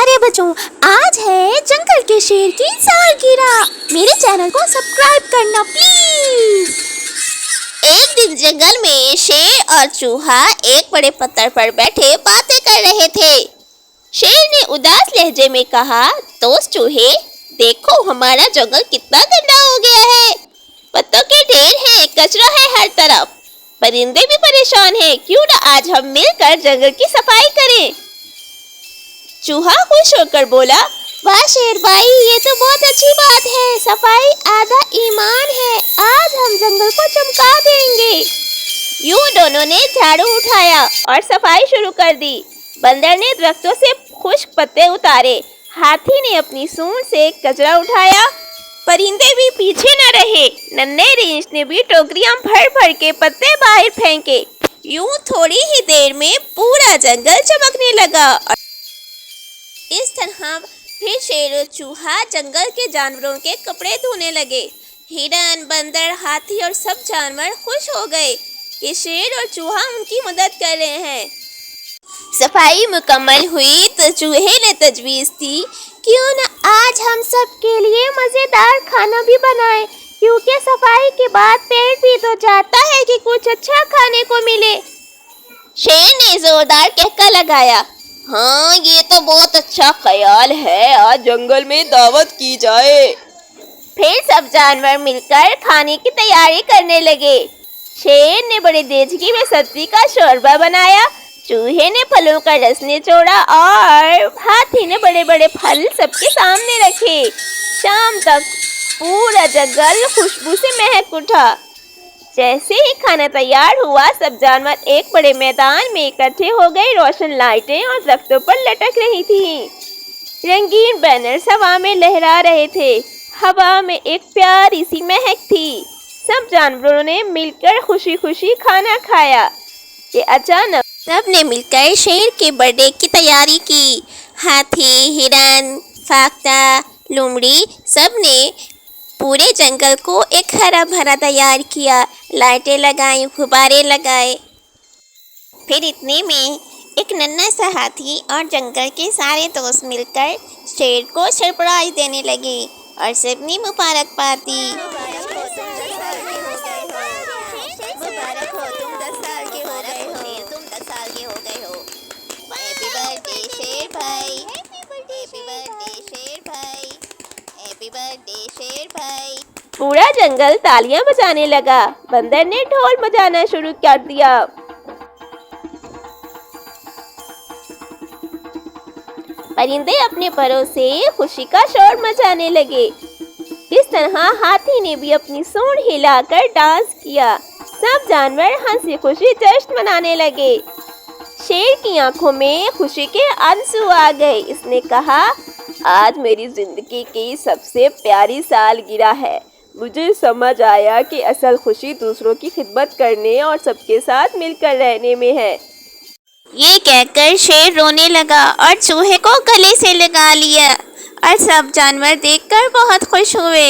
प्यारे बच्चों, आज है जंगल के शेर की सालगिरह। मेरे चैनल को सब्सक्राइब करना प्लीज। एक दिन जंगल में शेर और चूहा एक बड़े पत्थर पर बैठे बातें कर रहे थे। शेर ने उदास लहजे में कहा, दोस्त चूहे, देखो हमारा जंगल कितना गंदा हो गया है। पत्तों के ढेर हैं, कचरा है हर तरफ, परिंदे भी परेशान हैं। क्यों न आज हम मिलकर जंगल की सफाई करें। चूहा खुश होकर बोला, वाह शेर भाई, ये तो बहुत अच्छी बात है। सफाई आधा ईमान है। आज हम जंगल को चमका देंगे। यूं दोनों ने झाड़ू उठाया और सफाई शुरू कर दी। बंदर ने दरख्तों से खुश्क पत्ते उतारे, हाथी ने अपनी सूंड से कचरा उठाया, परिंदे भी पीछे न रहे। नन्हे रींछ ने भी टोकरियां भर भर के पत्ते बाहर फेंके। यूं थोड़ी ही देर में पूरा जंगल चमकने लगा। इस तरह फिर शेर और चूहा जंगल के जानवरों के कपड़े धोने लगे। हिरन, बंदर, हाथी और सब जानवर खुश हो गए कि शेर और चूहा उनकी मदद कर रहे हैं। सफाई मुकम्मल हुई तो चूहे ने तजवीज़ दी, क्यों न आज हम सब के लिए मजेदार खाना भी बनाएं, क्योंकि सफाई के बाद पेट भी तो चाहता है कि कुछ अच्छा खाने को मिले। शेर ने जोरदार कहका लगाया, हाँ ये तो बहुत अच्छा ख्याल है, आज जंगल में दावत की जाए। फिर सब जानवर मिलकर खाने की तैयारी करने लगे। शेर ने बड़े देचकी में सब्जी का शोरबा बनाया, चूहे ने फलों का रस निचोड़ा और हाथी ने बड़े बड़े फल सबके सामने रखे। शाम तक पूरा जंगल खुशबू से महक उठा। जैसे ही खाना तैयार हुआ, सब जानवर एक बड़े मैदान में इकट्ठे हो गए। रोशन लाइटें और दरख्तों पर लटक रही थीं। रंगीन बैनर्स हवा में लहरा रहे थे। हवा में एक प्यारी सी महक थी। सब जानवरों ने मिलकर खुशी खुशी खाना खाया कि अचानक सबने मिलकर शेर के बर्थडे की तैयारी की। हाथी, हिरन, फाख्ता, लोमड़ी सब ने पूरे जंगल को एक हरा भरा तैयार किया। लाइटें लगाई, गुब्बारे लगाए। फिर इतने में एक नन्हा सा हाथी और जंगल के सारे दोस्त मिलकर शेर को सरप्राइज देने लगे और सबने मुबारकबाद दी। पूरा जंगल तालियां बजाने लगा। बंदर ने ढोल बजाना शुरू कर दिया। परिंदे अपने परों से खुशी का शोर मचाने लगे। इस तरह हाथी ने भी अपनी सूंड हिलाकर डांस किया। सब जानवर हंसी खुशी जश्न मनाने लगे। शेर की आंखों में खुशी के आंसू आ गए। इसने कहा, आज मेरी जिंदगी की सबसे प्यारी सालगिरह है। मुझे समझ आया कि असल खुशी दूसरों की खिदमत करने और सबके साथ मिलकर रहने में है। ये कहकर शेर रोने लगा और चूहे को गले से लगा लिया और सब जानवर देखकर बहुत खुश हुए।